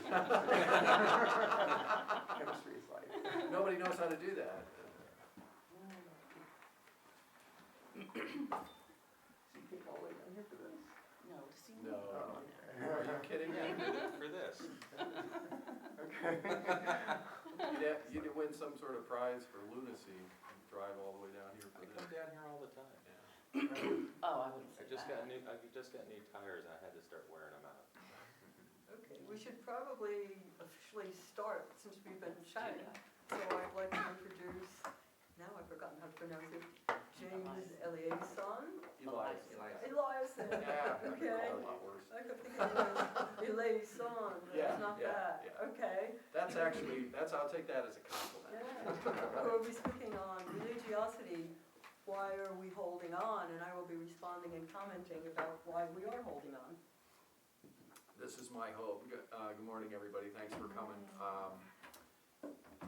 Chemistry is life. Nobody knows how to do that. So you came all the way down here for this? No, to see me. No. Oh, Are you kidding me? For this. okay. You'd win some sort of prize for lunacy and drive all the way down here for I this. come down here all the time. Oh, I wouldn't say I just that. got new tires and I had to start wearing them out. Okay, we should probably officially start since we've been chatting. So I'd like to introduce, now I've forgotten how to pronounce it, James Eliason. Eliason. Eliason. Yeah, I could Okay. call it a lot worse. I kept thinking it was Eliason, but Yeah, it's not yeah, that. yeah. Okay. I'll take that as a compliment. Yeah. We'll be speaking on religiosity. Why are we holding on? And I will be responding and commenting about why we are holding on. This is my hope. Good morning, everybody. Thanks for coming.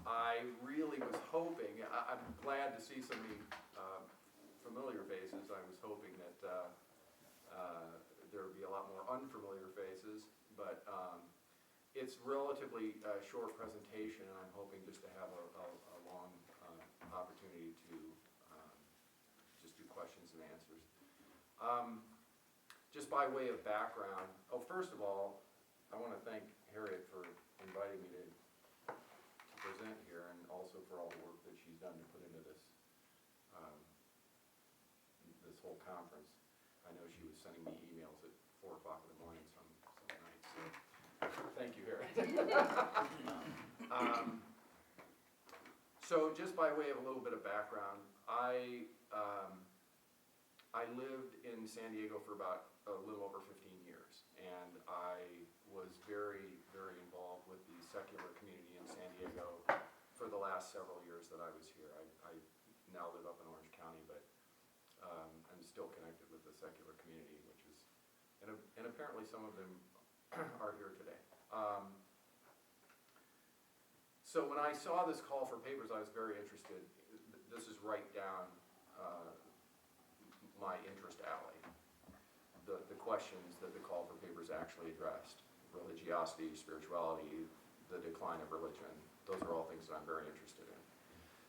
I really was hoping, I'm glad to see so many familiar faces. I was hoping that there would be a lot more unfamiliar faces, but it's relatively short presentation, and I'm hoping just to have a long opportunity to just do questions and answers. Just by way of background, first of all, I want to thank Harriet for inviting me to present here, and also for all the work that she's done to put into this this whole conference. I know she was sending me emails at 4 o'clock in the morning some nights, so thank you, Harriet. So just by way of a little bit of background, I lived in San Diego for about a little over 15 years, and I was very, very involved with the secular community in San Diego for the last several years that I was here. I now live up in Orange County, but I'm still connected with the secular community, which is, and apparently some of them are here today. So when I saw this call for papers, I was very interested. This is right down my interest alley. The questions that the call for papers actually addressed: religiosity, spirituality, the decline of religion. Those are all things that I'm very interested in.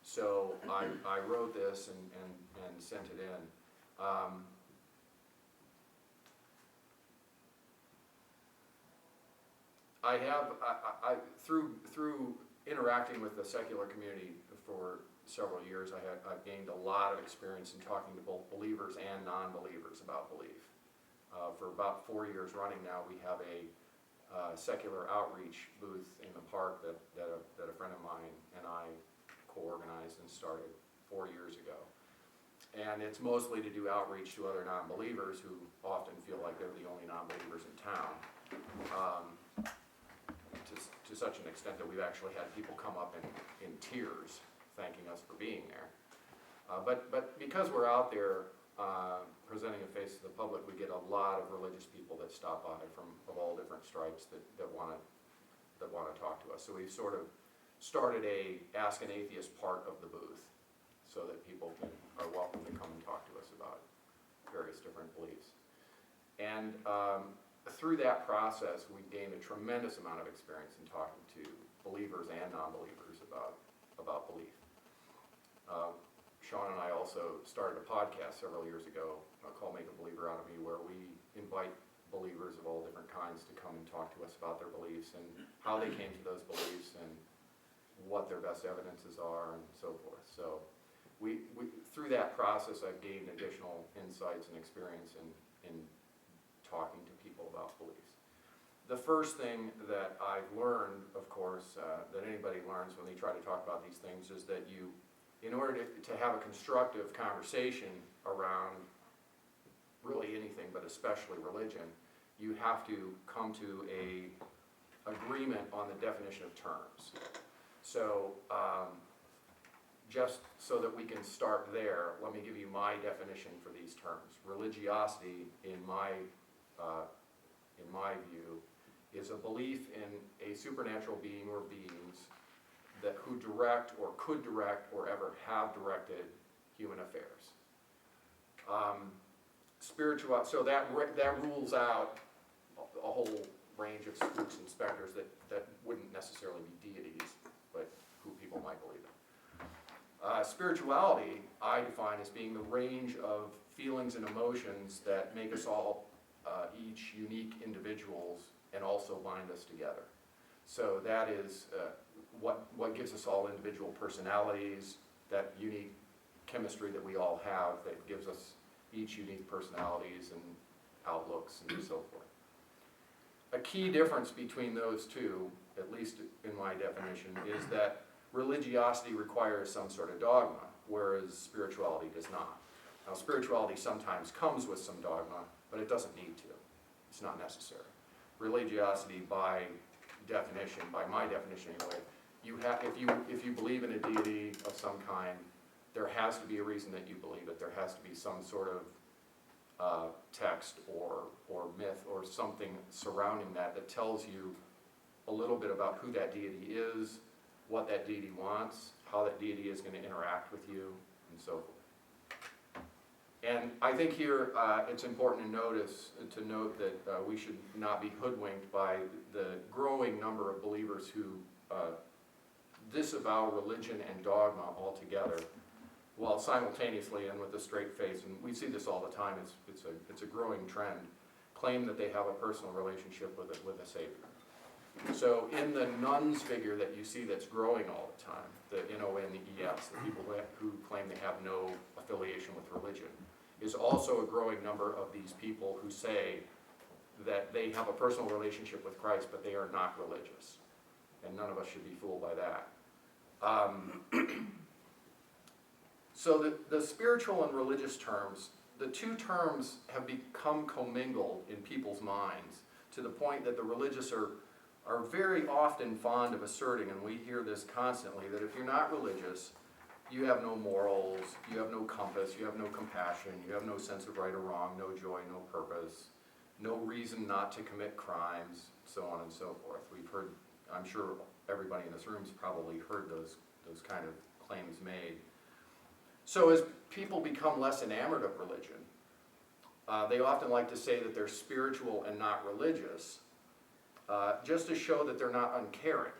So I wrote this and sent it in. Through interacting with the secular community for several years, I've gained a lot of experience in talking to both believers and non-believers about belief. For about 4 years running now, we have a secular outreach booth in the park that a friend of mine and I co-organized and started 4 years ago. And it's mostly to do outreach to other non-believers who often feel like they're the only non-believers in town. To such an extent that we've actually had people come up in tears thanking us for being there. But because we're out there presenting a face to the public, we get a lot of religious people that stop by of all different stripes that want to talk to us. So we've sort of started a Ask an Atheist part of the booth, so that people are welcome to come and talk to us about various different beliefs. And through that process, we gained a tremendous amount of experience in talking to believers and non-believers about belief. Sean and I also started a podcast several years ago called Make a Believer Out of Me, where we invite believers of all different kinds to come and talk to us about their beliefs and how they came to those beliefs and what their best evidences are and so forth. So we through that process, I've gained additional insights and experience in talking to people about beliefs. The first thing that I've learned, of course, that anybody learns when they try to talk about these things, is that in order to have a constructive conversation around really anything, but especially religion, you have to come to an agreement on the definition of terms. So just so that we can start there, let me give you my definition for these terms. Religiosity, in my view, is a belief in a supernatural being or beings who direct or could direct or ever have directed human affairs. So that rules out a whole range of spooks and specters that wouldn't necessarily be deities, but who people might believe in. Spirituality, I define as being the range of feelings and emotions that make us all each unique individuals and also bind us together. So that is what gives us all individual personalities, that unique chemistry that we all have that gives us each unique personalities and outlooks and so forth. A key difference between those two, at least in my definition, is that religiosity requires some sort of dogma, whereas spirituality does not. Now, spirituality sometimes comes with some dogma, but it doesn't need to. It's not necessary. Religiosity, by definition, by my definition anyway, if you believe in a deity of some kind, there has to be a reason that you believe it. There has to be some sort of text or myth or something surrounding that tells you a little bit about who that deity is, what that deity wants, how that deity is going to interact with you, and so forth. And I think here it's important to note that we should not be hoodwinked by the growing number of believers who disavow religion and dogma altogether, while simultaneously and with a straight face, and we see this all the time, it's a growing trend, claim that they have a personal relationship with a Savior. So in the nuns figure that you see that's growing all the time, the N-O-N-E-S, the people who claim they have no affiliation with religion, is also a growing number of these people who say that they have a personal relationship with Christ, but they are not religious. And none of us should be fooled by that. So the spiritual and religious terms, the two terms have become commingled in people's minds to the point that the religious are very often fond of asserting, and we hear this constantly, that if you're not religious, you have no morals, you have no compass, you have no compassion, you have no sense of right or wrong, no joy, no purpose, no reason not to commit crimes, so on and so forth. We've heard, I'm sure everybody in this room's probably heard those kind of claims made. So as people become less enamored of religion, they often like to say that they're spiritual and not religious, just to show that they're not uncaring.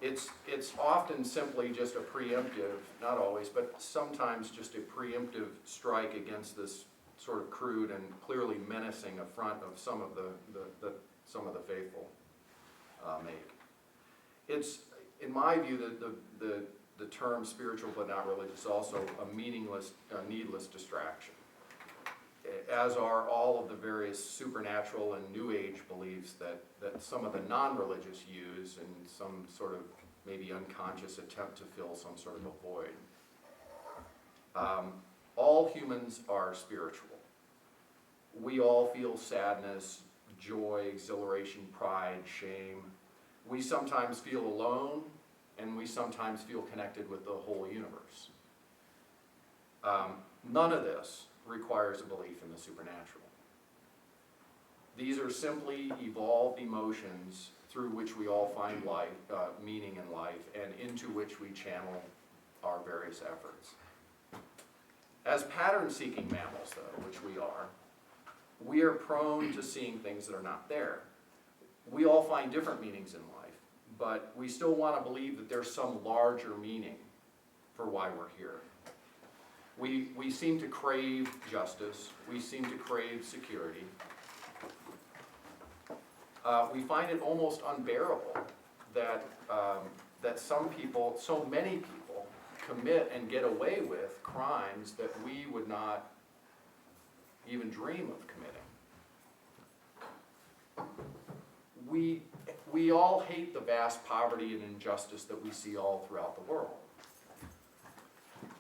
It's often simply just a preemptive, not always, but sometimes just a preemptive strike against this sort of crude and clearly menacing affront of some of the faithful make. It's, in my view, the term spiritual but not religious is also a meaningless, needless distraction, as are all of the various supernatural and New Age beliefs that some of the non-religious use in some sort of maybe unconscious attempt to fill some sort of a void. All humans are spiritual. We all feel sadness, joy, exhilaration, pride, shame. We sometimes feel alone, and we sometimes feel connected with the whole universe. None of this requires a belief in the supernatural. These are simply evolved emotions through which we all find life, meaning in life, and into which we channel our various efforts. As pattern-seeking mammals, though, which we are prone to seeing things that are not there. We all find different meanings in life, but we still want to believe that there's some larger meaning for why we're here. We seem to crave justice. We seem to crave security. We find it almost unbearable that some people, so many people, commit and get away with crimes that we would not even dream of committing. We all hate the vast poverty and injustice that we see all throughout the world.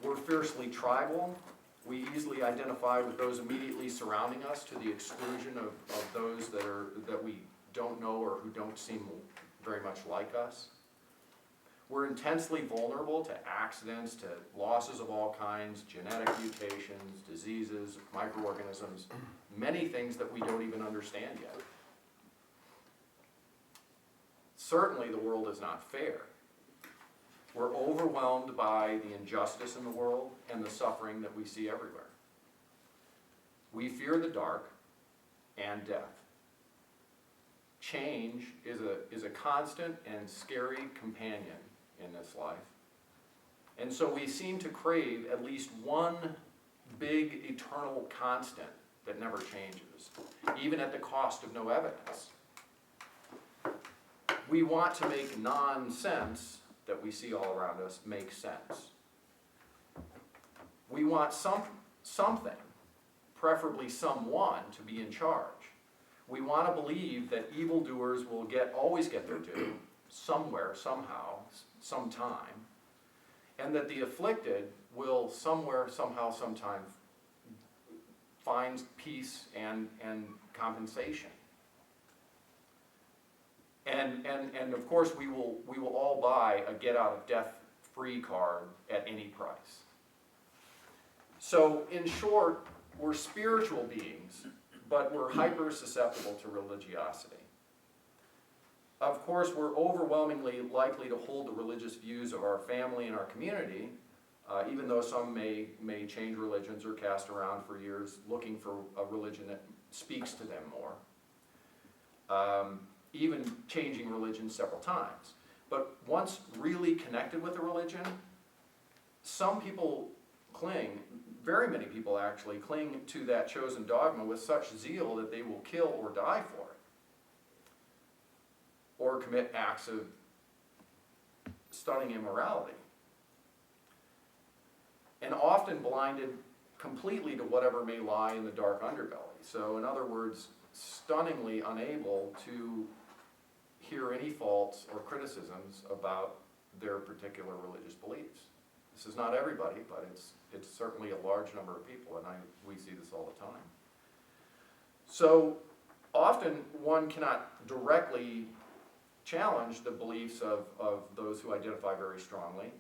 We're fiercely tribal. We easily identify with those immediately surrounding us to the exclusion of those that we don't know or who don't seem very much like us. We're intensely vulnerable to accidents, to losses of all kinds, genetic mutations, diseases, microorganisms, many things that we don't even understand yet. Certainly the world is not fair. We're overwhelmed by the injustice in the world and the suffering that we see everywhere. We fear the dark and death. change is a constant and scary companion in this life. And so we seem to crave at least one big eternal constant that never changes, even at the cost of no evidence. We want to make nonsense that we see all around us make sense. We want something, preferably someone, to be in charge. We want to believe that evildoers will always get their due, somewhere, somehow, sometime, and that the afflicted will somewhere, somehow, sometime find peace and compensation. And of course we will all buy a get out of death free card at any price. So in short, we're spiritual beings, but we're hyper susceptible to religiosity. Of course, we're overwhelmingly likely to hold the religious views of our family and our community, even though some may change religions or cast around for years looking for a religion that speaks to them more, even changing religion several times. But once really connected with a religion, some people cling, very many people actually, cling to that chosen dogma with such zeal that they will kill or die for it, or commit acts of stunning immorality, and often blinded completely to whatever may lie in the dark underbelly. So in other words, stunningly unable to hear any faults or criticisms about their particular religious beliefs. This is not everybody, but it's certainly a large number of people, and we see this all the time. So often one cannot directly challenge the beliefs of those who identify very strongly,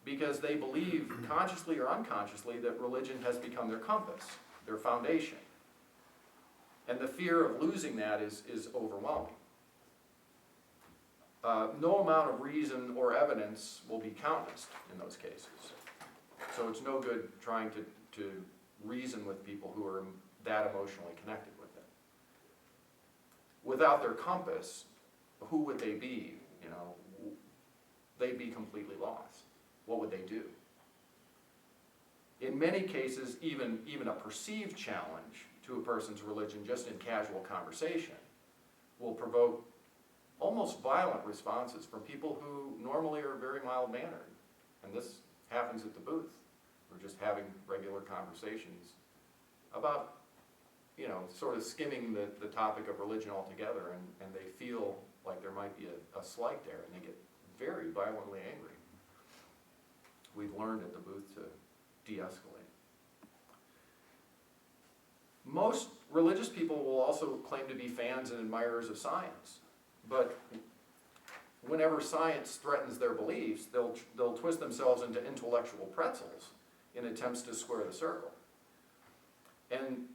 because they believe, consciously or unconsciously, that religion has become their compass, their foundation. And the fear of losing that is overwhelming. No amount of reason or evidence will be countenanced in those cases. So it's no good trying to reason with people who are that emotionally connected with it. Without their compass, who would they be? You know, they'd be completely lost. What would they do? In many cases, even a perceived challenge to a person's religion, just in casual conversation, will provoke almost violent responses from people who normally are very mild-mannered. And this happens at the booth. We're just having regular conversations about, you know, sort of skimming the topic of religion altogether, and they feel like there might be a slight there, and they get very violently angry. We've learned at the booth to de-escalate. Most religious people will also claim to be fans and admirers of science, but whenever science threatens their beliefs, they'll twist themselves into intellectual pretzels in attempts to square the circle. And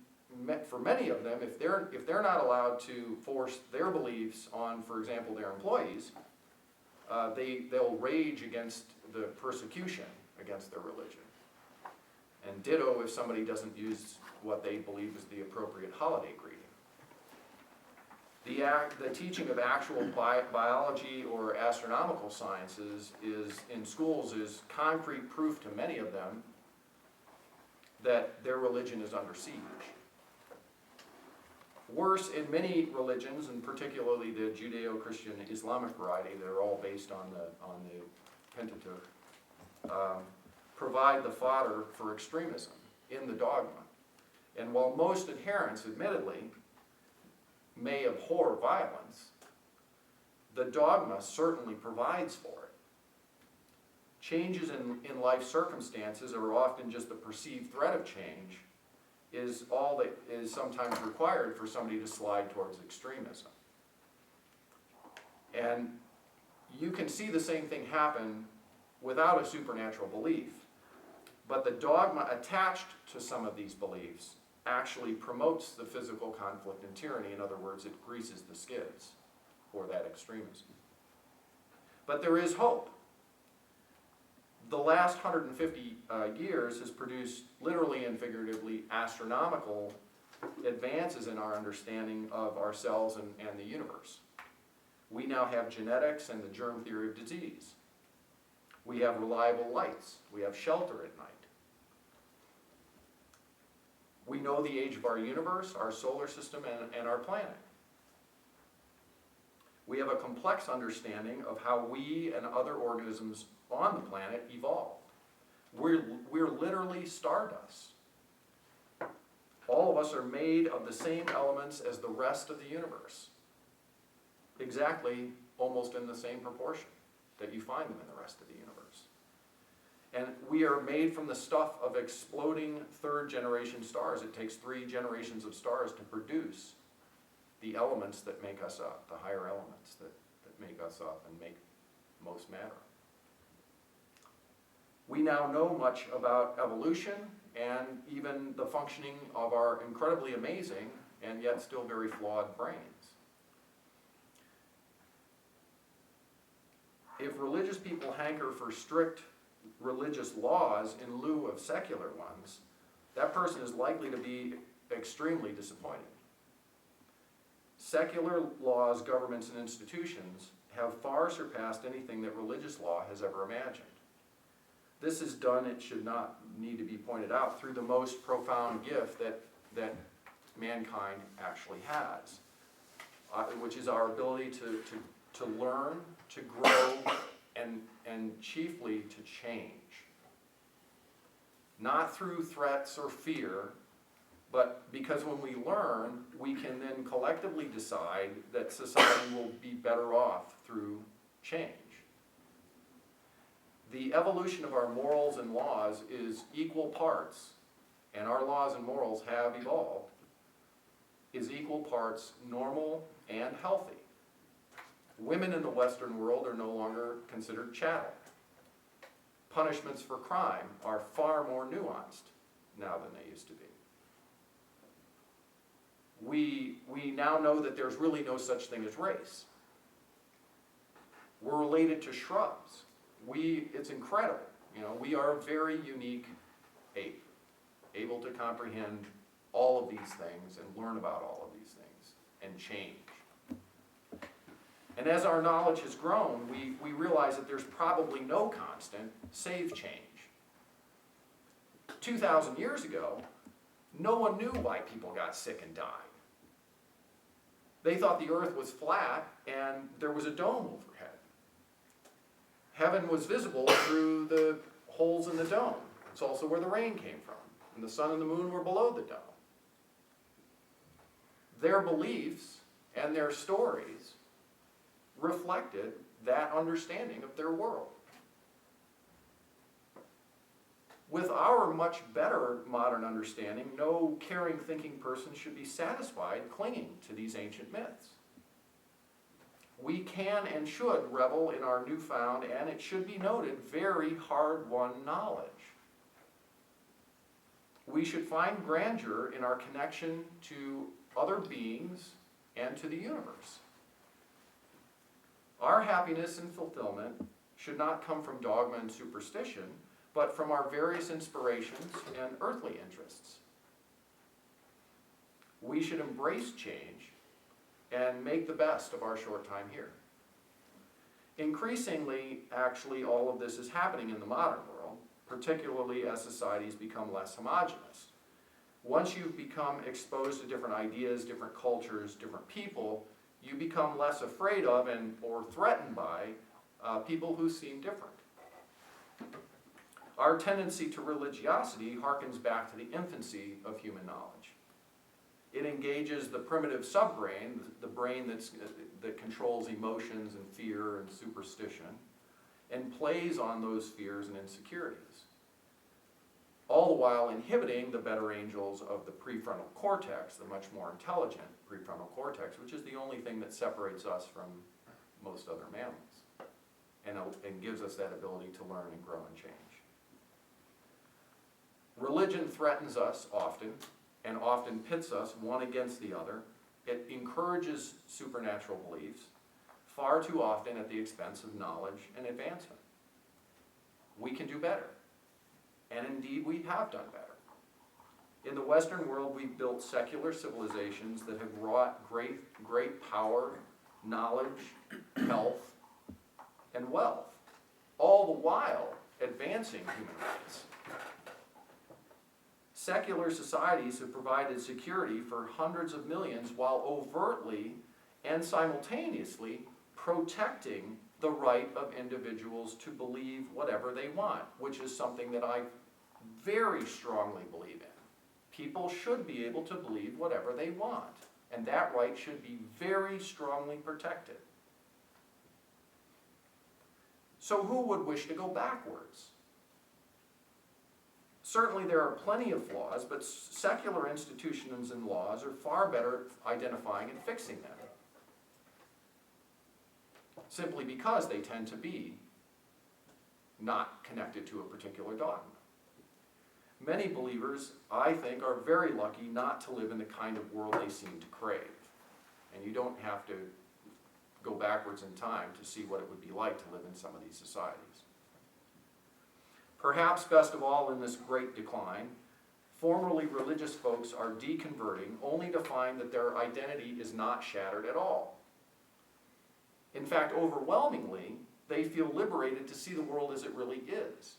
for many of them, if they're not allowed to force their beliefs on, for example, their employees, they'll rage against the persecution against their religion. And ditto if somebody doesn't use what they believe is the appropriate holiday greeting. The teaching of actual biology or astronomical sciences in schools is concrete proof to many of them that their religion is under siege. Worse, in many religions, and particularly the Judeo-Christian Islamic variety that are all based on the Pentateuch, provide the fodder for extremism in the dogma. And while most adherents, admittedly, may abhor violence, the dogma certainly provides for it. Changes in life circumstances, or often just the perceived threat of change, is all that is sometimes required for somebody to slide towards extremism. And you can see the same thing happen without a supernatural belief, but the dogma attached to some of these beliefs actually promotes the physical conflict and tyranny. In other words, it greases the skids for that extremism. But there is hope. The last 150 years has produced, literally and figuratively, astronomical advances in our understanding of ourselves and the universe. We now have genetics and the germ theory of disease. We have reliable lights. We have shelter at night. We know the age of our universe, our solar system, and our planet. We have a complex understanding of how we and other organisms on the planet evolved. We're literally stardust. All of us are made of the same elements as the rest of the universe. Exactly, almost in the same proportion that you find them in the rest of the universe. And we are made from the stuff of exploding third-generation stars. It takes 3 generations of stars to produce the elements that make us up, the higher elements that make us up and make most matter. We now know much about evolution and even the functioning of our incredibly amazing and yet still very flawed brains. If religious people hanker for strict religious laws in lieu of secular ones, that person is likely to be extremely disappointed. Secular laws, governments, and institutions have far surpassed anything that religious law has ever imagined. This is done, it should not need to be pointed out, through the most profound gift that mankind actually has, which is our ability to learn, to grow, and chiefly to change. Not through threats or fear, but because when we learn, we can then collectively decide that society will be better off through change. The evolution of our morals and laws is equal parts, and our laws and morals have evolved, is equal parts normal and healthy. Women in the Western world are no longer considered chattel. Punishments for crime are far more nuanced now than they used to be. We now know that there's really no such thing as race. We're related to shrubs. It's incredible. We are a very unique ape, able to comprehend all of these things and learn about all of these things and change. And as our knowledge has grown, we realize that there's probably no constant save change. 2,000 years ago, no one knew why people got sick and died. They thought the earth was flat and there was a dome overhead. Heaven was visible through the holes in the dome. It's also where the rain came from. And the sun and the moon were below the dome. Their beliefs and their stories reflected that understanding of their world. With our much better modern understanding, no caring, thinking person should be satisfied clinging to these ancient myths. We can and should revel in our newfound, and it should be noted, very hard-won knowledge. We should find grandeur in our connection to other beings and to the universe. Our happiness and fulfillment should not come from dogma and superstition, but from our various inspirations and earthly interests. We should embrace change and make the best of our short time here. Increasingly, actually, all of this is happening in the modern world, particularly as societies become less homogeneous. Once you've become exposed to different ideas, different cultures, different people, you become less afraid of or threatened by people who seem different. Our tendency to religiosity harkens back to the infancy of human knowledge. It engages the primitive subbrain, the brain that controls emotions and fear and superstition, and plays on those fears and insecurities, all the while inhibiting the better angels of the prefrontal cortex, the much more intelligent prefrontal cortex, which is the only thing that separates us from most other mammals, and gives us that ability to learn and grow and change. Religion threatens us often, and often pits us one against the other. It encourages supernatural beliefs, far too often at the expense of knowledge and advancement. We can do better, and indeed we have done better. In the Western world, we've built secular civilizations that have wrought great power, knowledge, health, and wealth, all the while advancing human rights. Secular societies have provided security for hundreds of millions while overtly and simultaneously protecting the right of individuals to believe whatever they want, which is something that I very strongly believe in. People should be able to believe whatever they want, and that right should be very strongly protected. So who would wish to go backwards? Certainly there are plenty of flaws, but secular institutions and laws are far better at identifying and fixing them, simply because they tend to be not connected to a particular dogma. Many believers, I think, are very lucky not to live in the kind of world they seem to crave. And you don't have to go backwards in time to see what it would be like to live in some of these societies. Perhaps best of all in this great decline, formerly religious folks are deconverting only to find that their identity is not shattered at all. In fact, overwhelmingly, they feel liberated to see the world as it really is.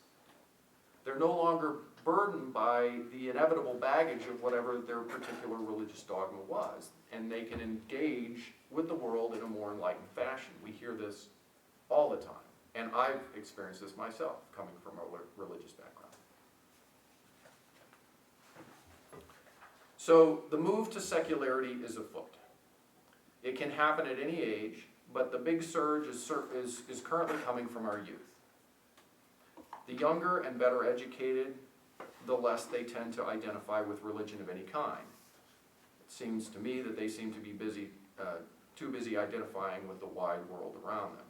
They're no longer burdened by the inevitable baggage of whatever their particular religious dogma was, and they can engage with the world in a more enlightened fashion. We hear this all the time, and I've experienced this myself, coming from a religious background. So the move to secularity is afoot. It can happen at any age, but the big surge is currently coming from our youth. The younger and better educated, the less they tend to identify with religion of any kind. It seems to me that they seem to be too busy identifying with the wide world around them.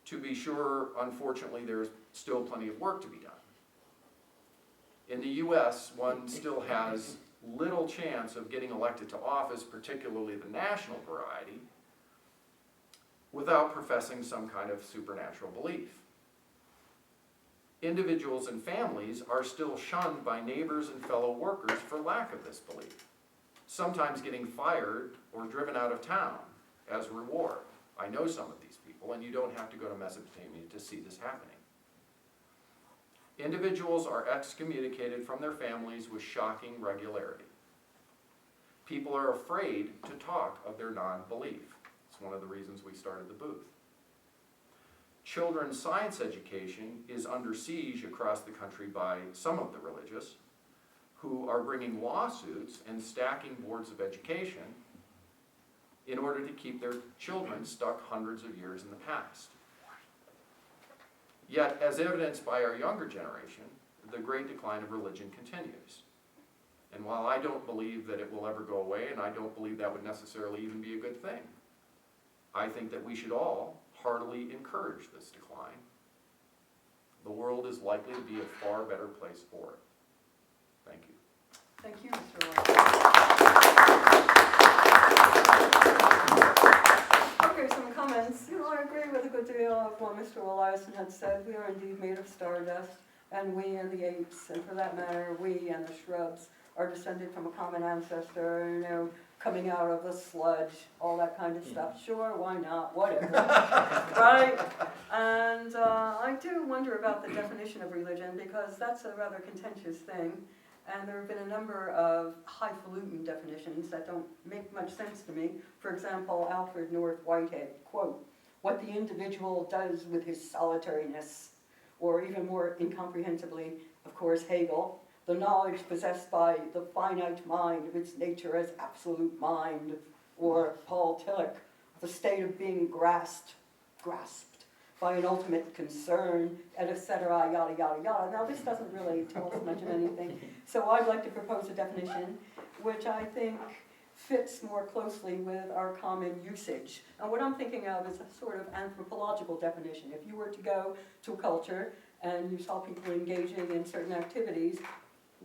To be sure, unfortunately, there's still plenty of work to be done. In the US, one still has little chance of getting elected to office, particularly the national variety, without professing some kind of supernatural belief. Individuals and families are still shunned by neighbors and fellow workers for lack of this belief, sometimes getting fired or driven out of town as a reward. I know some of these people, and you don't have to go to Mesopotamia to see this happening. Individuals are excommunicated from their families with shocking regularity. People are afraid to talk of their non-belief. It's one of the reasons we started the booth. Children's science education is under siege across the country by some of the religious, who are bringing lawsuits and stacking boards of education in order to keep their children stuck hundreds of years in the past. Yet, as evidenced by our younger generation, the great decline of religion continues. And while I don't believe that it will ever go away, and I don't believe that would necessarily even be a good thing, I think that we should all heartily encourage this decline. The world is likely to be a far better place for it. Thank you. Thank you, Mr. Eliason. Okay, some comments. I agree with a good deal of what Mr. Eliason had said. We are indeed made of stardust, and we and the apes, and for that matter, we and the shrubs, are descended from a common ancestor, coming out of the sludge, all that kind of stuff. Sure, why not? Whatever. Right? And I do wonder about the definition of religion, because that's a rather contentious thing. And there have been a number of highfalutin definitions that don't make much sense to me. For example, Alfred North Whitehead, quote, "What the individual does with his solitariness," or even more incomprehensibly, of course, Hegel, "the knowledge possessed by the finite mind of its nature as absolute mind," or Paul Tillich, "the state of being grasped by an ultimate concern," etc., yada, yada, yada. Now, this doesn't really tell us much of anything, so I'd like to propose a definition which I think fits more closely with our common usage. And what I'm thinking of is a sort of anthropological definition. If you were to go to a culture and you saw people engaging in certain activities,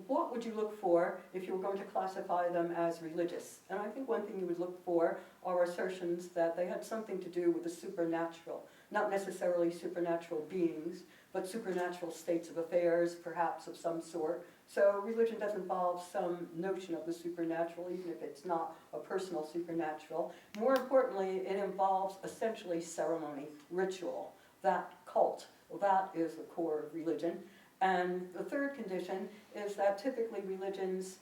what would you look for if you were going to classify them as religious? And I think one thing you would look for are assertions that they had something to do with the supernatural. Not necessarily supernatural beings, but supernatural states of affairs, perhaps of some sort, So religion does involve some notion of the supernatural, even if it's not a personal supernatural. More importantly, it involves essentially ceremony, ritual, that cult. That is the core of religion. And the third condition is that typically religions,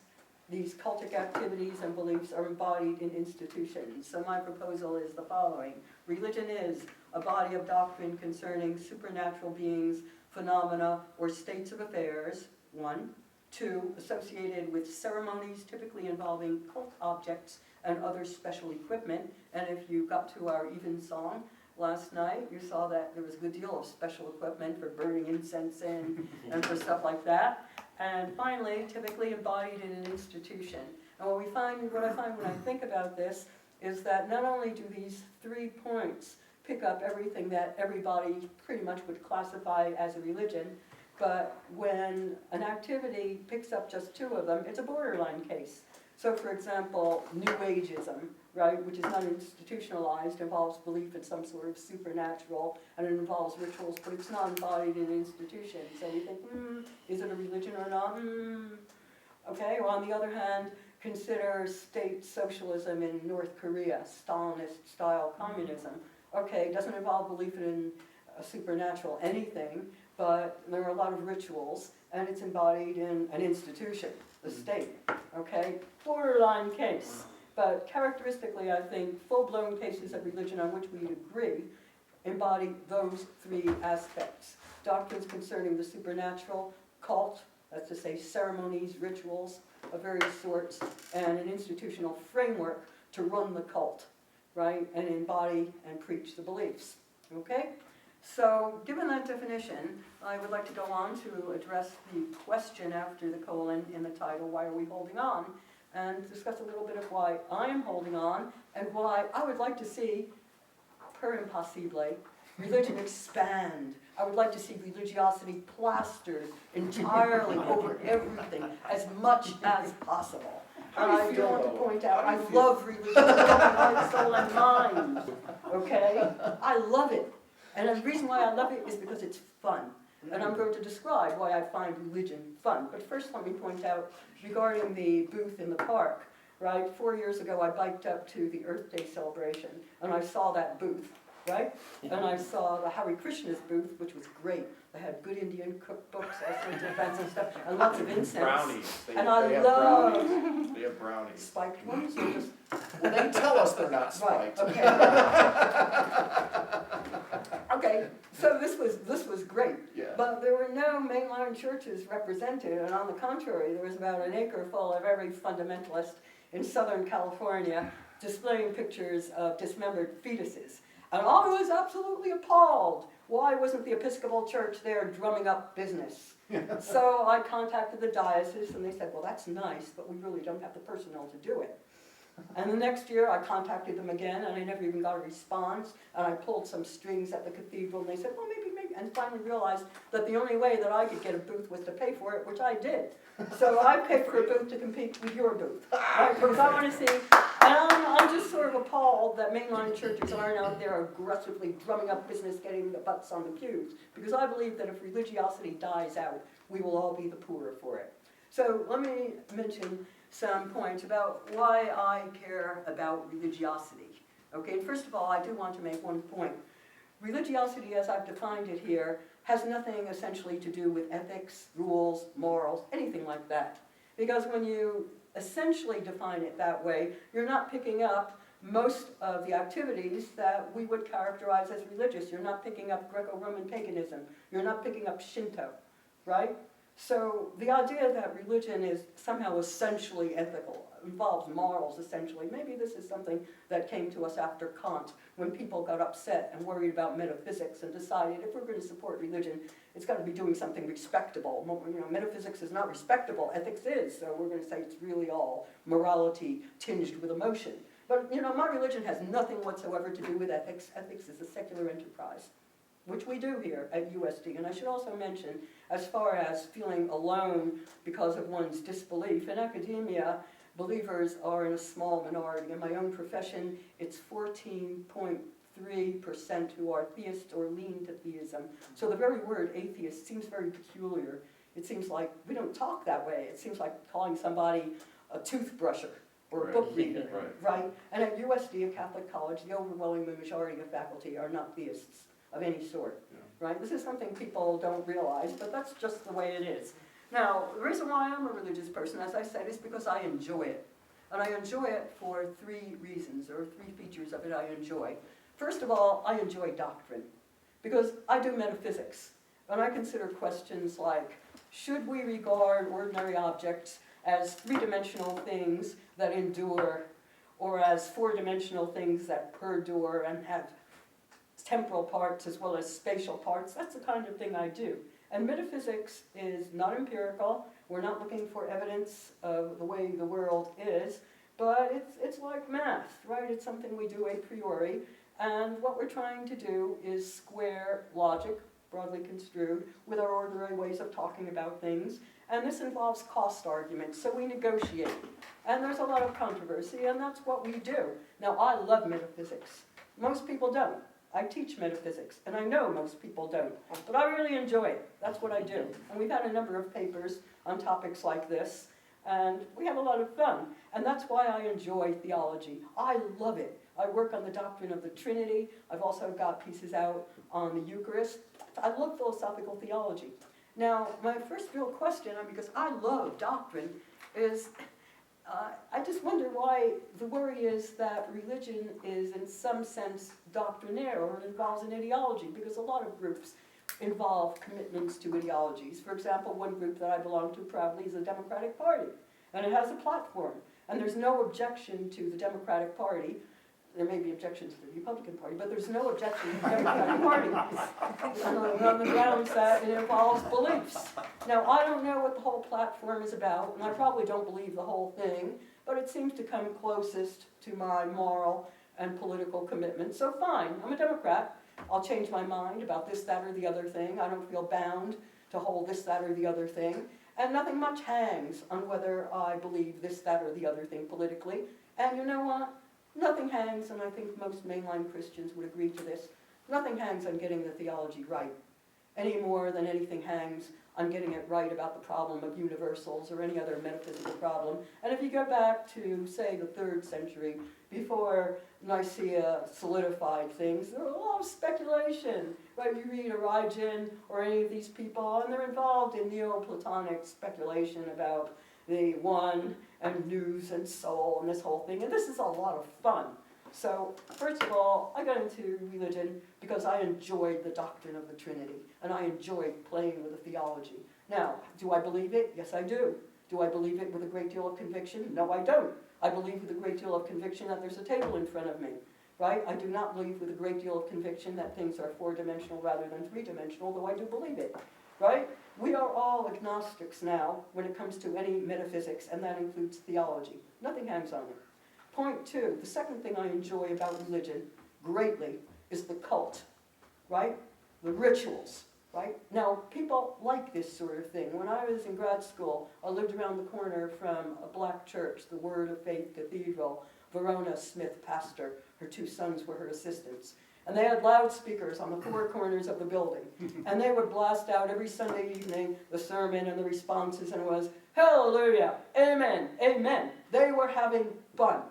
these cultic activities and beliefs are embodied in institutions. So my proposal is the following. Religion is a body of doctrine concerning supernatural beings, phenomena, or states of affairs, 1. 2, associated with ceremonies typically involving cult objects and other special equipment. And if you got to our evensong last night, you saw that there was a good deal of special equipment for burning incense in and for stuff like that. And finally, typically embodied in an institution. And what I find when I think about this is that not only do these 3 points pick up everything that everybody pretty much would classify as a religion, but when an activity picks up just 2 of them, it's a borderline case. So for example, New Ageism, right, which is not institutionalized, involves belief in some sort of supernatural, and it involves rituals, but it's not embodied in an institution. So we think, is it a religion or not? Okay, well, on the other hand, consider state socialism in North Korea, Stalinist-style communism. Okay, it doesn't involve belief in a supernatural anything, but there are a lot of rituals, and it's embodied in an institution, the state. Okay, borderline case. But characteristically, I think full-blown cases of religion on which we agree embody those 3 aspects. Doctrines concerning the supernatural, cult, that's to say ceremonies, rituals of various sorts, and an institutional framework to run the cult, right, and embody and preach the beliefs. Okay? So, given that definition, I would like to go on to address the question after the colon in the title, why are we holding on? And discuss a little bit of why I'm holding on, and why I would like to see, per impossible, religion expand. I would like to see religiosity plastered entirely over everything, as much as possible. And I do want to point out, I love religion with my heart, soul, and mind. Okay? I love it. And the reason why I love it is because it's fun. And I'm going to describe why I find religion fun. But first let me point out, regarding the booth in the park, right? 4 years ago I biked up to the Earth Day celebration, and I saw that booth, right? And I saw the Hare Krishna's booth, which was great. They had good Indian cookbooks, all sorts of fancy stuff, and lots of incense. Brownies. And I love brownies. They have brownies. spiked ones, or just Well, they tell us they're not right? spiked. Okay. Okay. So this was great. Yeah. But there were no mainline churches represented, and on the contrary, there was about an acre full of every fundamentalist in Southern California displaying pictures of dismembered fetuses. And I was absolutely appalled. Why wasn't the Episcopal Church there drumming up business? So I contacted the diocese, and they said, well, that's nice, but we really don't have the personnel to do it. And the next year I contacted them again, and I never even got a response, and I pulled some strings at the cathedral, and they said, well, maybe, and finally realized that the only way that I could get a booth was to pay for it, which I did. So I paid for a booth to compete with your booth. Right? Because I want to see, and I'm just sort of appalled that mainline churches aren't out there aggressively drumming up business, getting the butts on the pews, because I believe that if religiosity dies out, we will all be the poorer for it. So let me mention some points about why I care about religiosity. Okay, first of all, I do want to make one point. Religiosity, as I've defined it here, has nothing essentially to do with ethics, rules, morals, anything like that. Because when you essentially define it that way, you're not picking up most of the activities that we would characterize as religious. You're not picking up Greco-Roman paganism. You're not picking up Shinto, right? So the idea that religion is somehow essentially ethical, involves morals essentially, maybe this is something that came to us after Kant, when people got upset and worried about metaphysics and decided if we're going to support religion, it's got to be doing something respectable. You know, metaphysics is not respectable, ethics is, so we're going to say it's really all morality tinged with emotion. But you know, my religion has nothing whatsoever to do with ethics. Ethics is a secular enterprise, which we do here at USD. And I should also mention, as far as feeling alone because of one's disbelief, in academia, believers are in a small minority. In my own profession, it's 14.3% who are theists or lean to theism. So the very word atheist seems very peculiar It seems like we don't talk that way. It seems like calling somebody a toothbrusher or a Right. book reader, Right. right? And at USD, a Catholic college, the overwhelming majority of faculty are not theists of any sort, Yeah. right? This is something people don't realize, but that's just the way it is. Now, the reason why I'm a religious person, as I said, is because I enjoy it. And I enjoy it for three reasons, or three features of it I enjoy. First of all, I enjoy doctrine, because I do metaphysics, and I consider questions like, should we regard ordinary objects as three-dimensional things that endure, or as four-dimensional things that perdure and have temporal parts as well as spatial parts? That's the kind of thing I do. And metaphysics is not empirical. We're not looking for evidence of the way the world is, but it's like math, right? It's something we do a priori, and what we're trying to do is square logic, broadly construed, with our ordinary ways of talking about things, and this involves cost arguments, so we negotiate. And there's a lot of controversy, and that's what we do. Now, I love metaphysics. Most people don't. I teach metaphysics, and I know most people don't, but I really enjoy it. That's what I do. And we've had a number of papers on topics like this, and we have a lot of fun. And that's why I enjoy theology. I love it. I work on the doctrine of the Trinity. I've also got pieces out on the Eucharist. I love philosophical theology. Now, my first real question, because I love doctrine, is I just wonder why the worry is that religion is in some sense doctrinaire, or it involves an ideology, because a lot of groups involve commitments to ideologies. For example, one group that I belong to proudly is the Democratic Party, and it has a platform, and there's no objection to the Democratic Party. There may be objections to the Republican Party, but there's no objection to the Democratic Party on the grounds that it involves beliefs. Now, I don't know what the whole platform is about, and I probably don't believe the whole thing, but it seems to come closest to my moral and political commitment. So fine, I'm a Democrat. I'll change my mind about this, that, or the other thing. I don't feel bound to hold this, that, or the other thing. And nothing much hangs on whether I believe this, that, or the other thing politically. And you know what? Nothing hangs, and I think most mainline Christians would agree to this, nothing hangs on getting the theology right, any more than anything hangs on getting it right about the problem of universals or any other metaphysical problem. And if you go back to, say, the 3rd century, before Nicaea solidified things, there was a lot of speculation, right? You read Origen or any of these people, and they're involved in Neoplatonic speculation about the one and nous and soul and this whole thing, and this is a lot of fun. So, first of all, I got into religion because I enjoyed the doctrine of the Trinity, and I enjoyed playing with the theology. Now, do I believe it? Yes, I do. Do I believe it with a great deal of conviction? No, I don't. I believe with a great deal of conviction that there's a table in front of me, right? I do not believe with a great deal of conviction that things are four-dimensional rather than three-dimensional, though I do believe it, right? We are all agnostics now when it comes to any metaphysics, and that includes theology. Nothing hangs on it. Point 2, the second thing I enjoy about religion greatly is the cult, right? The rituals, right? Now, people like this sort of thing. When I was in grad school, I lived around the corner from a black church, the Word of Faith Cathedral. Verona Smith, pastor, her 2 sons were her assistants. And they had loudspeakers on the 4 corners of the building. And they would blast out every Sunday evening the sermon and the responses, and it was, hallelujah, amen, amen. They were having fun.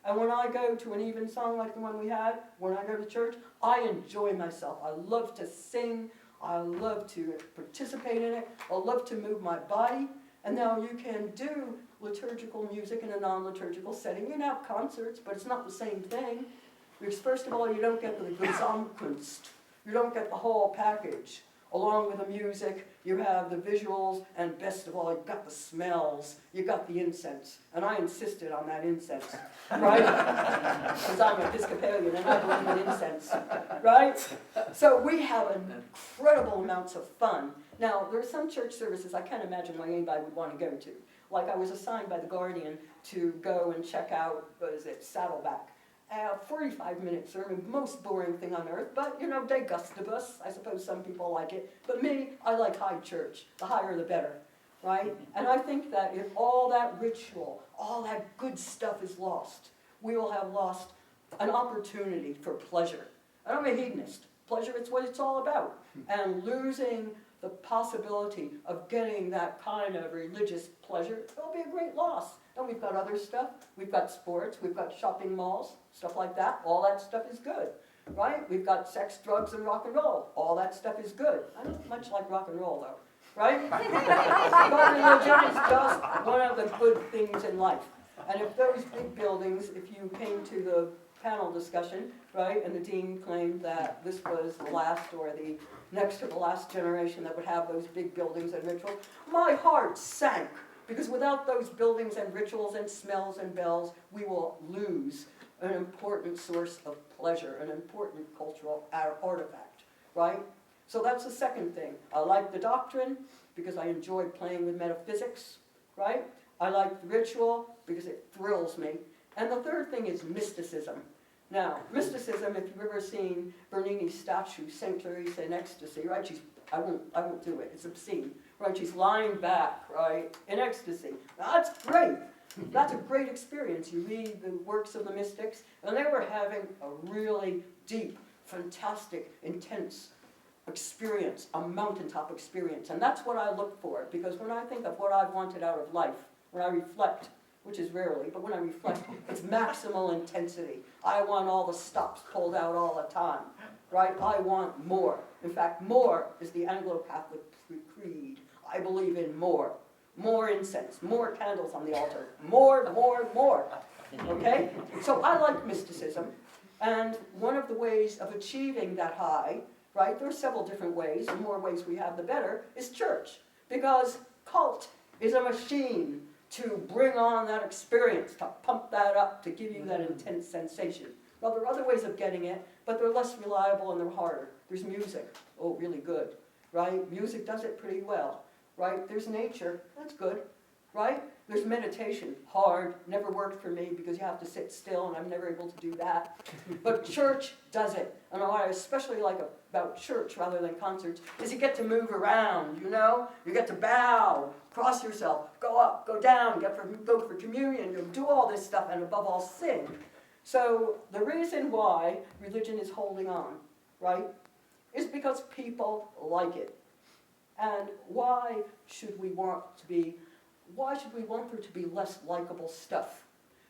And when I go to an even song like the one we had, when I go to church, I enjoy myself. I love to sing. I love to participate in it. I love to move my body. And now you can do liturgical music in a non-liturgical setting. You can have concerts, but it's not the same thing. Because first of all, you don't get the Gesamtkunst. You don't get the whole package. Along with the music, you have the visuals, and best of all, you've got the smells. You've got the incense. And I insisted on that incense, right? Because I'm Episcopalian and I believe in incense, right? So we have incredible amounts of fun. Now, there are some church services I can't imagine why anybody would want to go to. Like I was assigned by the Guardian to go and check out, Saddleback. 45-minute sermon, most boring thing on earth, but, de gustibus, I suppose some people like it. But me, I like high church. The higher the better, right? And I think that if all that ritual, all that good stuff is lost, we will have lost an opportunity for pleasure. And I'm a hedonist. Pleasure, it's what it's all about. And losing the possibility of getting that kind of religious pleasure, it'll be a great loss. And we've got other stuff. We've got sports. We've got shopping malls, stuff like that. All that stuff is good, right? We've got sex, drugs, and rock and roll. All that stuff is good. I don't much like rock and roll, though, right? But religion is just one of the good things in life. And if those big buildings, if you came to the panel discussion, right, and the dean claimed that this was the last or the next to the last generation that would have those big buildings and rituals, my heart sank. Because without those buildings and rituals and smells and bells, we will lose an important source of pleasure, an important cultural artifact, right? So that's the second thing. I like the doctrine because I enjoy playing with metaphysics, right? I like the ritual because it thrills me. And the third thing is mysticism. Now, mysticism, if you've ever seen Bernini's statue, Saint Teresa in Ecstasy, right? I won't do it, it's obscene, right? She's lying back, right, in ecstasy. That's great. That's a great experience. You read the works of the mystics, and they were having a really deep, fantastic, intense experience, a mountaintop experience. And that's what I look for, because when I think of what I've wanted out of life, when I reflect, which is rarely, but when I reflect, it's maximal intensity. I want all the stops pulled out all the time, right? I want more. In fact, more is the Anglo-Catholic creed. I believe in more. More incense, more candles on the altar, more, okay? So I like mysticism, and one of the ways of achieving that high, right, there are several different ways, the more ways we have the better, is church. Because cult is a machine to bring on that experience, to pump that up, to give you that intense sensation. Well, there are other ways of getting it, but they're less reliable and they're harder. There's music, oh, really good, right? Music does it pretty well, right? There's nature, that's good, right? There's meditation, hard, never worked for me because you have to sit still and I'm never able to do that. But church does it. And what I especially like about church rather than concerts is you get to move around, you know? You get to bow, cross yourself, go up, go down, go for communion, you do all this stuff, and above all, sing. So the reason why religion is holding on, right, is because people like it. And why should we want there to be less likable stuff?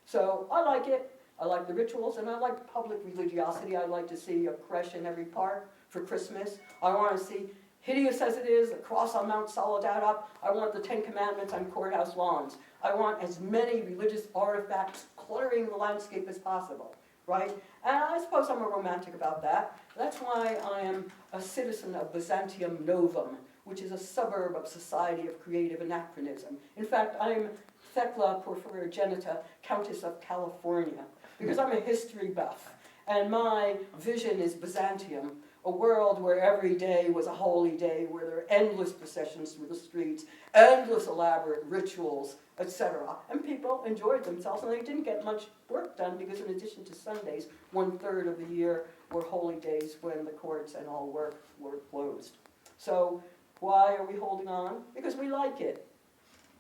So I like it. I like the rituals, and I like public religiosity. I'd like to see a creche in every park for Christmas. I want to see, hideous as it is, the cross on Mount Soledad up. I want the 10 Commandments on courthouse lawns. I want as many religious artifacts cluttering the landscape as possible, right? And I suppose I'm a romantic about that. That's why I am a citizen of Byzantium Novum, which is a suburb of Society of Creative Anachronism. In fact, I'm Thecla Porphyrogenita, Countess of California, because I'm a history buff. And my vision is Byzantium, a world where every day was a holy day, where there are endless processions through the streets, endless elaborate rituals, etc. And people enjoyed themselves, and they didn't get much work done because in addition to Sundays, 1/3 of the year were holy days when the courts and all work were closed. So why are we holding on? Because we like it.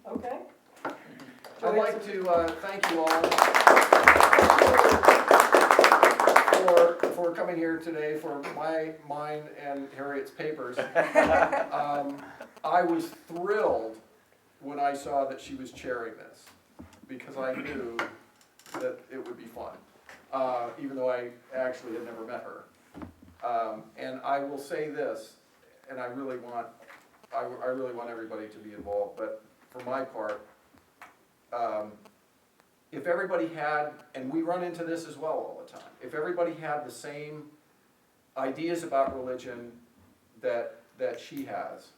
Okay? I'd like to thank you all for coming here today for mine and Harriet's papers. I was thrilled when I saw that she was chairing this, because I knew that it would be fun, even though I actually had never met her. And I will say this, and I really want everybody to be involved, but for my part, if everybody had, and we run into this as well all the time, if everybody had the same ideas about religion that she has,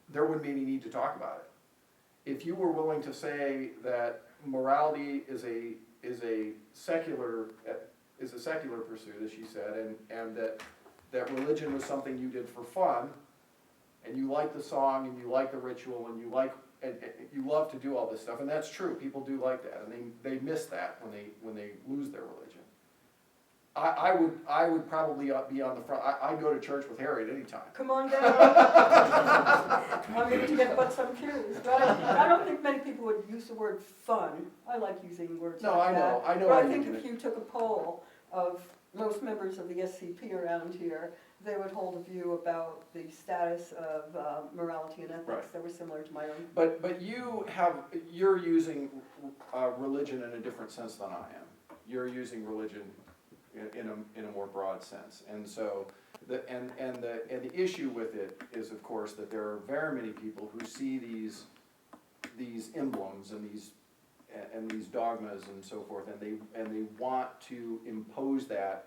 there wouldn't be any need to talk about it. If you were willing to say that morality is a secular pursuit, as she said, and that religion was something you did for fun, and you like the song, and you like the ritual, and you love to do all this stuff, and that's true. People do like that, and they miss that when they lose their religion. I would probably be on the front. I'd go to church with Harriet anytime. Come on down. I'm here to get butts on pews, right? I don't think many people would use the word fun. I like using words like that. I know. But I think if you took a poll of most members of the SCP around here, they would hold a view about the status of morality and ethics Right. that were similar to my own. But you're using religion in a different sense than I am. You're using religion in a more broad sense. And so, the issue with it is, of course, that there are very many people who see these emblems and these dogmas and so forth, and they want to impose that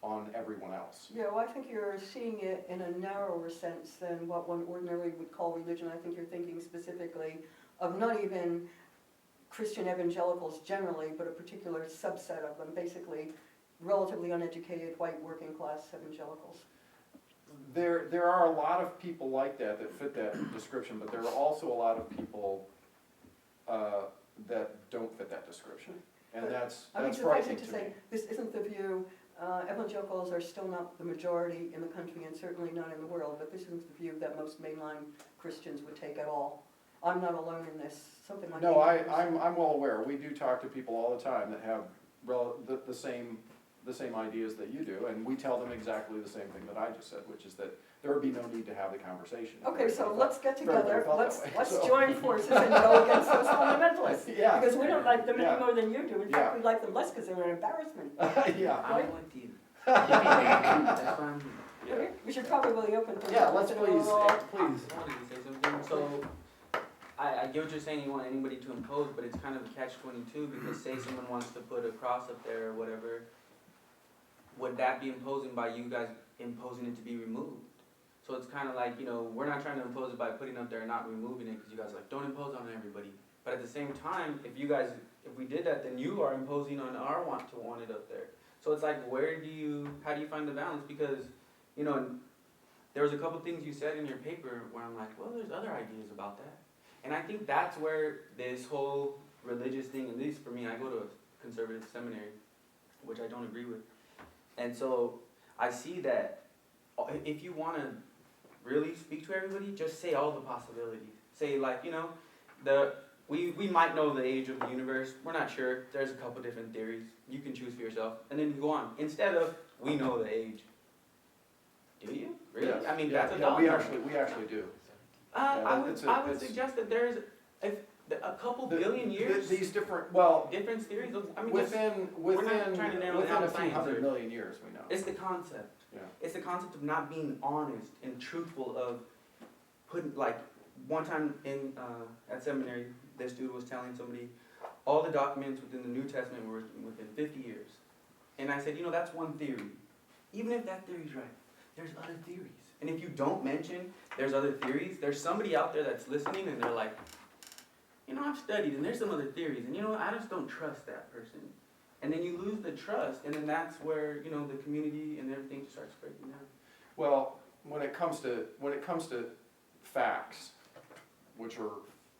on everyone else. Yeah, well, I think you're seeing it in a narrower sense than what one ordinarily would call religion. I think you're thinking specifically of not even Christian evangelicals generally, but a particular subset of them, basically relatively uneducated, white, working class evangelicals. There are a lot of people like that fit that description, but there are also a lot of people that don't fit that description, and But, that's I mean, suffice frightening it to to say, me. this isn't the view, evangelicals are still not the majority in the country and certainly not in the world, but this isn't the view that most mainline Christians would take at all. I'm not alone in this, something like. No, 80%. I'm well aware. We do talk to people all the time that have the same ideas that you do, and we tell them exactly the same thing that I just said, which is that there would be no need to have the conversation. Okay, so let's get Very together, felt that let's way, let's so. join forces and go against those fundamentalists. Yeah. Because we don't like them Yeah. any more than you do. In fact, Yeah. we like them less because they're an embarrassment. Yeah. Right? I'm with you. That's why I'm here. Okay, we should probably open for. Yeah, let's please, please. I wanted to say something. So, I get what you're saying, you want anybody to impose, but it's kind of a catch-22, because say someone wants to put a cross up there or whatever, would that be imposing by you guys imposing it to be removed? So it's kind of like, we're not trying to impose it by putting it up there and not removing it, because you guys are like, don't impose on everybody. But at the same time, if we did that, then you are imposing on our want it up there. So it's like, how do you find the balance? Because, there was a couple things you said in your paper where I'm like, well, there's other ideas about that. And I think that's where this whole religious thing, at least for me, I go to a conservative seminary, which I don't agree with. And so I see that if you want to really speak to everybody, just say all the possibilities. Say like, we might know the age of the universe. We're not sure. There's a couple different theories. You can choose for yourself. And then you go on. Instead of, we know the age. Do you? Really? Yes. I mean, Yeah, that's a yeah, dogma. we actually do. I would it's- suggest that there's a couple billion years, These different, different theories. I mean, within we're not trying to narrow it down a to few science hundred or- million years, we know. it's the concept. Yeah. It's the concept of not being honest and truthful of putting, like, one time at seminary, this dude was telling somebody all the documents within the New Testament were within 50 years. And I said, that's one theory. Even if that theory's right, there's other theories. And if you don't mention there's other theories, there's somebody out there that's listening and they're like, I've studied and there's some other theories, and I just don't trust that person. And then you lose the trust, and then that's where, the community and everything just starts breaking down. Well, when it comes to facts, which are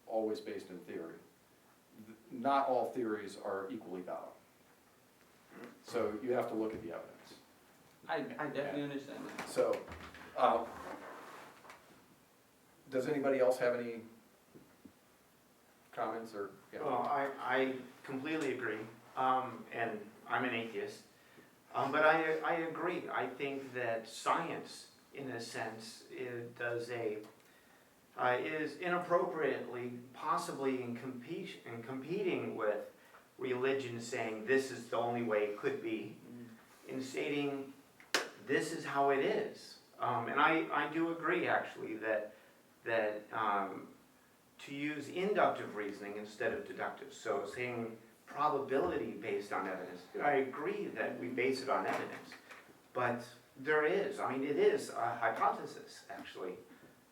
always based in theory, not all theories are equally valid. So you have to look at the evidence. I definitely understand that. So, does anybody else have any comments or? Yeah. Well, I completely agree, and I'm an atheist, but I agree. I think that science, in a sense, is inappropriately, possibly in competing with religion, saying this is the only way it could be, in stating this is how it is. And I do agree, actually, that to use inductive reasoning instead of deductive. So saying probability based on evidence, I agree that we base it on evidence. But it is a hypothesis, actually.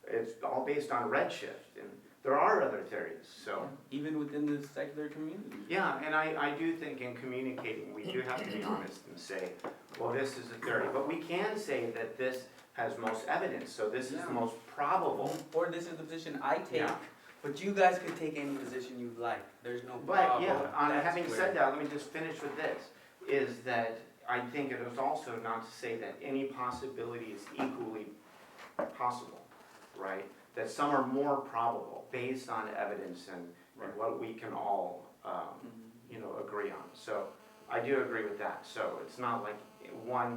It's all based on redshift, and there are other theories, so. Even within the secular community. Yeah, and I do think in communicating, we do have to be honest and say, well, this is a theory. But we can say that this has most evidence, so this is the most probable. Or this is the position I take, Yeah. but you guys could take any position you like. There's no But problem. yeah, That's having where- said that, let me just finish with this, is that I think it is also not to say that any possibility is equally possible, right? That some are more probable based on evidence and what we can all, agree on. So I do agree with that. So it's not like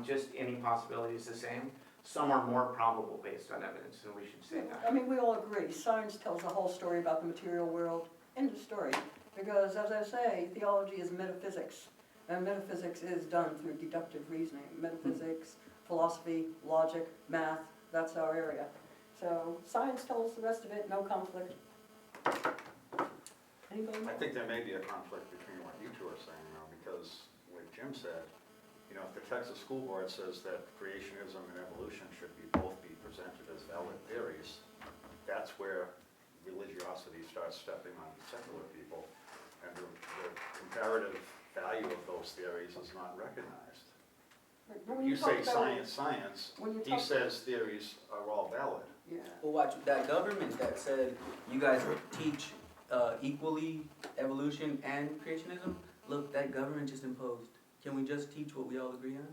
just any possibility is the same. some are more probable based on evidence, and we should say that. I mean, we all agree, science tells the whole story about the material world, end of story. Because as I say, theology is metaphysics, and metaphysics is done through deductive reasoning. Metaphysics, philosophy, logic, math, that's our area. So science tells the rest of it, no conflict. Anybody? I think there may be a conflict between what you two are saying now, because like Jim said, you know, if the Texas School Board says that creationism and evolution should both be presented as valid theories, that's where religiosity starts stepping on secular people, and the comparative value of those theories is not recognized. When You say talk about- science, when you he talk- says theories are all valid. Yeah. Well, watch, that government that said you guys teach equally evolution and creationism, look, that government just imposed. Can we just teach what we all agree on?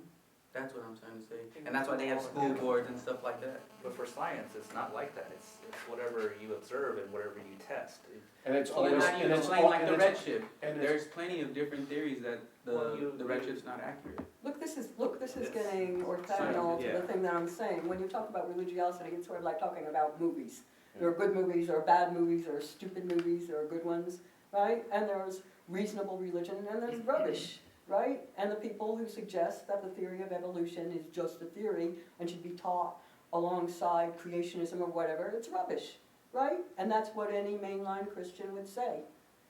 That's what I'm trying to say. And that's why they have school boards and stuff like that. But for science, it's not like that. It's whatever you observe and whatever you test. And it's So you're always, not and even it's playing all, like and the it's, redshift. and it's, There's plenty of different theories that Well, you the agree. redshift's not accurate. Look, this is It's getting orthogonal to yeah. the thing that I'm saying. When you talk about religiosity, it's sort of like talking about movies. There are good movies, there are bad movies, there are stupid movies, there are good ones, right? And there's reasonable religion, and there's rubbish, right? And the people who suggest that the theory of evolution is just a theory and should be taught alongside creationism or whatever, it's rubbish, right? And that's what any mainline Christian would say.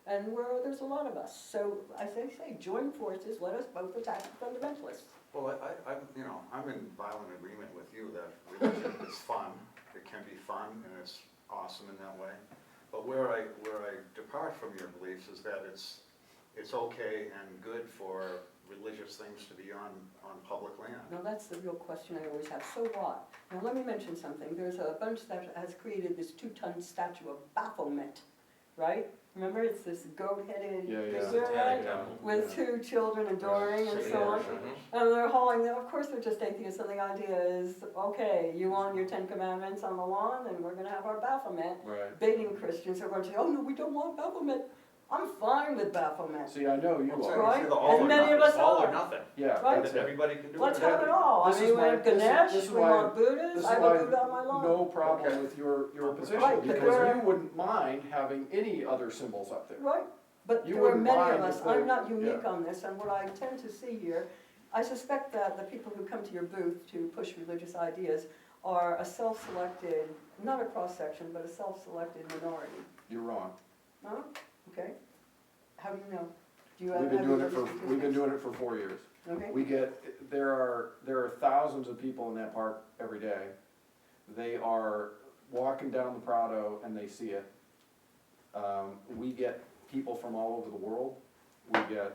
And there's a lot of us. So I say, join forces, let us both attack the fundamentalists. Well, I'm in violent agreement with you that religion is fun. It can be fun and it's awesome in that way. But where I depart from your beliefs is that it's okay and good for religious things to be on public land. Now that's the real question I always have, so what? Now let me mention something, there's a bunch that has created this 2-ton statue of Baphomet, right? Remember, it's this goat-headed Yeah, yeah. figure, right? Yeah. With 2 children adoring and so on. Mm-hmm. And they're hauling them, of course they're just atheists, and the idea is, okay, you want your 10 Commandments on the lawn, and we're gonna have our Baphomet. right. Baiting Christians, they're going to say, oh no, we don't want Baphomet. I'm fine with Baphomet, See, I know you are, right? It's the all or And many of nothing. us All or are. nothing. yeah, Right. that's Then it. everybody can do Let's whatever. have it all. This I is mean, we why- have this is Ganesh, we why- want This Buddhists, is I have why a Buddha on my lawn. no problem with your position, Right, but because there- you wouldn't mind having any other symbols up there. Right, but You there are wouldn't many of mind us, if I'm the- not unique yeah. on this, and what I tend to see here, I suspect that the people who come to your booth to push religious ideas are a self-selected, not a cross-section, but a self-selected minority. You're wrong. Huh? Okay. How do you know? Do you have? We've been have doing you it for, looked at we've been statistics? doing it for 4 years. Okay, We get, there are thousands of people in that park every day. They are walking down the Prado and they see it. We get people from all over the world. We get,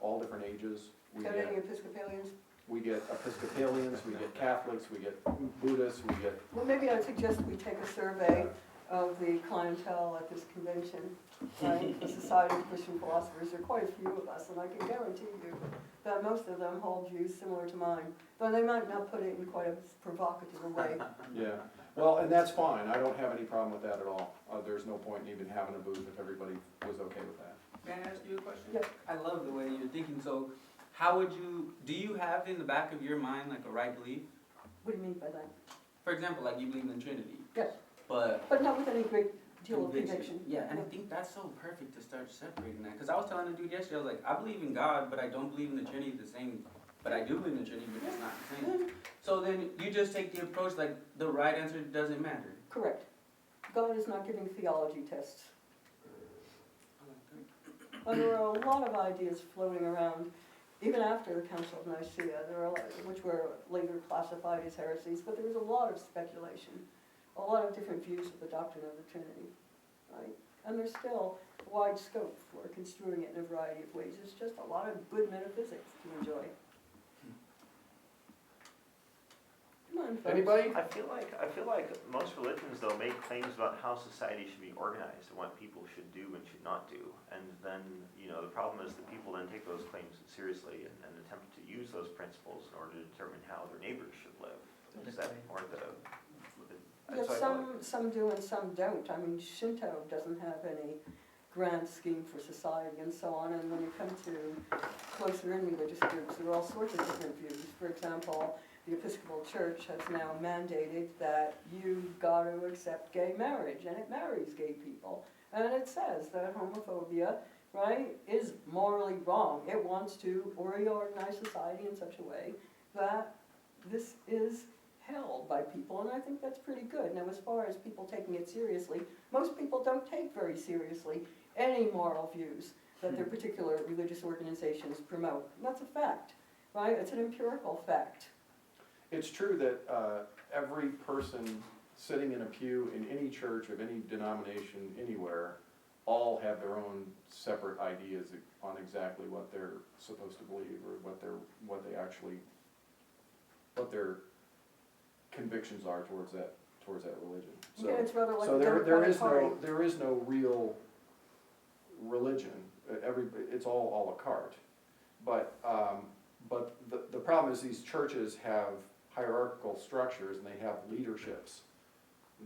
all different ages. We got any get, Episcopalians? we get Episcopalians, we get Catholics, we get Buddhists, we get, Well, maybe I'd suggest we take a survey of the clientele at this convention, right? The Society of Christian Philosophers, there are quite a few of us, and I can guarantee you that most of them hold views similar to mine, though they might not put it in quite a provocative a way. yeah. Well, and that's fine. I don't have any problem with that at all. There's no point in even having a booth if everybody was okay with that. May I ask you a question? Yeah. I love the way you're thinking. So how would you, do you have in the back of your mind like a right belief? What do you mean by that? For example, like you believe in the Trinity. Yes. But But not with any great deal of conviction. Yeah, and I think that's so perfect to start separating that. Because I was telling a dude yesterday, I was like, I believe in God, but I don't believe in the Trinity the same. But I do believe in the Trinity, but it's not the same. So then you just take the approach like the right answer doesn't matter. Correct. God is not giving theology tests. And there are a lot of ideas floating around, even after the Council of Nicaea, which were later classified as heresies, but there was a lot of speculation, a lot of different views of the doctrine of the Trinity, right? And there's still wide scope for construing it in a variety of ways. It's just a lot of good metaphysics to enjoy. Come on, folks. Anybody? I feel like most religions though make claims about how society should be organized and what people should do and should not do. And then, the problem is that people then take those claims seriously and attempt to use those principles in order to determine how their neighbors should live. Is that more Yes, some do and some don't. I mean, Shinto doesn't have any grand scheme for society and so on, and when you come to closer in religious groups, there are all sorts of different views. For example, the Episcopal Church has now mandated that you've got to accept gay marriage, and it marries gay people. And it says that homophobia, right, is morally wrong. It wants to reorganize society in such a way that this is held by people, and I think that's pretty good. Now, as far as people taking it seriously, most people don't take very seriously any moral views that their particular religious organizations promote. And that's a fact, right? It's an empirical fact. It's true that every person sitting in a pew in any church of any denomination anywhere all have their own separate ideas on exactly what they're supposed to believe or what their convictions are towards that religion. So, Yeah, it's rather like so a there Democratic Party. there is no real religion. It's all a la carte. But the problem is these churches have hierarchical structures and they have leaderships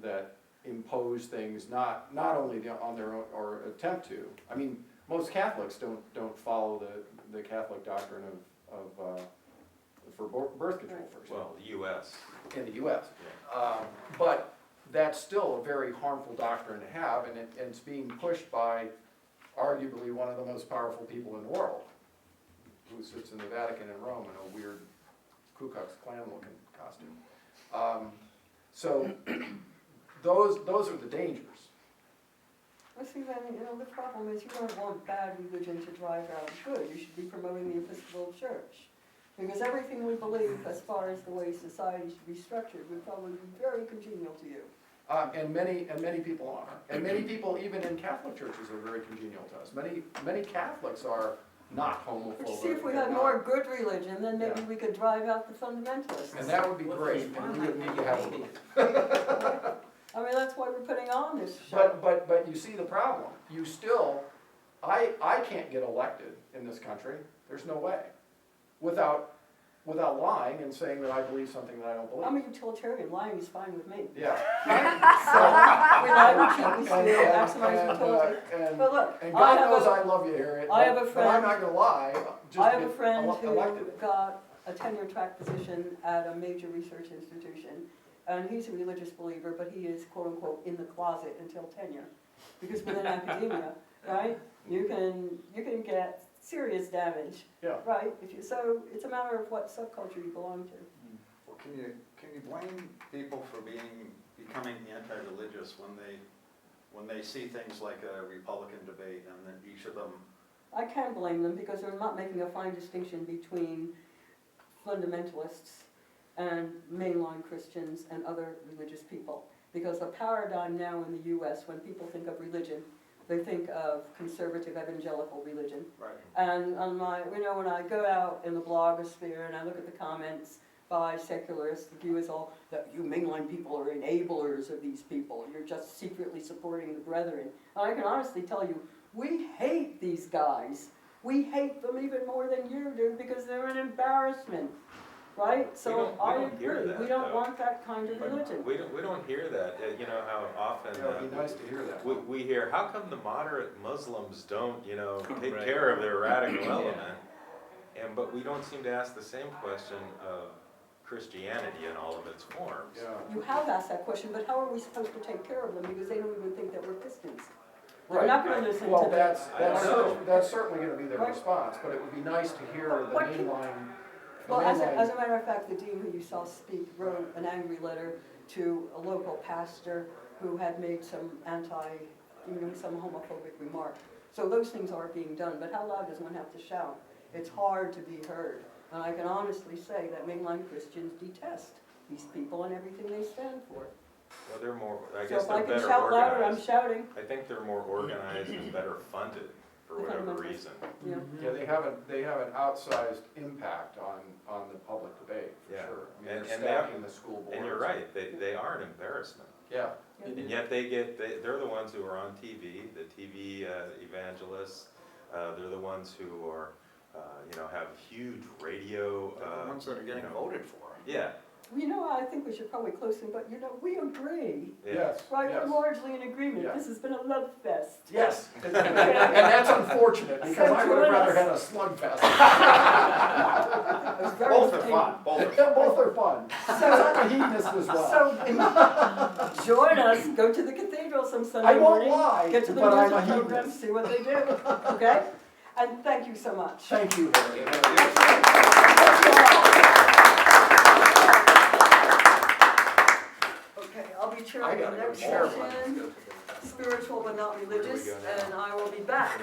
that impose things not only on their own or attempt to. I mean, most Catholics don't follow the Catholic doctrine of for birth control, for example. Well, the U.S. In the U.S. But that's still a very harmful doctrine to have, and it's being pushed by arguably one of the most powerful people in the world, who sits in the Vatican in Rome in a weird Ku Klux Klan looking costume. So those are the dangers. Well, see, then, the problem is you don't want bad religion to drive out good. You should be promoting the Episcopal Church. Because everything we believe as far as the way society should be structured would probably be very congenial to you. And many people are. And many people, even in Catholic churches, are very congenial to us. Many Catholics are not homophobic. But you see, if we they're had not- more good religion, then maybe Yeah. we could drive out the fundamentalists. And that would be Well, great, there's and we one would that need to have. maybe- I mean, that's why we're putting on this show. But you see the problem. You still, I can't get elected in this country. There's no way. Without lying and saying that I believe something that I don't believe. I'm a utilitarian. Lying is fine with me. Yeah. So, we lie, we cheat, we steal, maximize utility. And But look, and I God have knows a- I love you, Harriet. I have a but I'm friend- not gonna lie, just I to have a get friend who elected. got a tenure track position at a major research institution, and he's a religious believer, but he is quote unquote in the closet until tenure. Because within academia, right, you can get serious damage, Yeah. right? So it's a matter of what subculture you belong to. Well, can you blame people for becoming anti-religious when they see things like a Republican debate and then each of them? I can blame them because they're not making a fine distinction between fundamentalists and mainline Christians and other religious people. Because the paradigm now in the U.S., when people think of religion, they think of conservative evangelical religion. Right. And on when I go out in the blogosphere and I look at the comments by secularists, the view is all that you mainline people are enablers of these people. You're just secretly supporting the brethren. And I can honestly tell you, we hate these guys. We hate them even more than you do because they're an embarrassment, right? So We I don't hear agree. that, We don't though. want that kind of religion. We don't hear that. You know how often Yeah, it'd be nice to hear that. we hear, how come the moderate Muslims don't, take Right. care of their radical element? But we don't seem to ask the same question of Christianity in all of its forms. Yeah. You have asked that question, but how are we supposed to take care of them because they don't even think that we're Christians? They're Right. not going to listen Well, to that's I don't know. that's certainly going to be their Right. response, but it would be nice to hear the What can- mainline. Well, as a matter of fact, the dean who you saw speak wrote an angry letter to a local pastor who had made some some homophobic remark. So those things are being done, but how loud does one have to shout? It's hard to be heard. And I can honestly say that mainline Christians detest these people and everything they stand for. Well, they're more, I So guess if I they're can better shout louder, I'm organized. shouting. I think they're more organized and better funded for The whatever fundamentalists. reason. Yeah. Yeah, they have an outsized impact on the public debate, for Yeah. sure. I mean, And- they're and they have- stacking the school boards. And you're right, they are an embarrassment. Yeah. And yet they're the ones who are on TV, the TV evangelists. They're the ones who are, have huge radio. They're the ones that are getting you know, voted for. Yeah, you know, I think we should probably close soon, but you know, we agree. Yeah. Yes, Right, yes. we're largely in agreement. Yeah. This has been a love fest. Yes, and that's unfortunate, because I would have rather had a slugfest. It was very Both are entertaining. fun, both are fun. Yeah, both are fun. So, I'm a hedonist as well. So, join us, go to the cathedral some I Sunday won't morning. lie, Get to the but I'm music a program, hedonist. see what they do, okay? And thank you so much. Thank you, Harry. Okay, I'll be I chairing the gotta go next share one. session, spiritual but not religious, and I will be back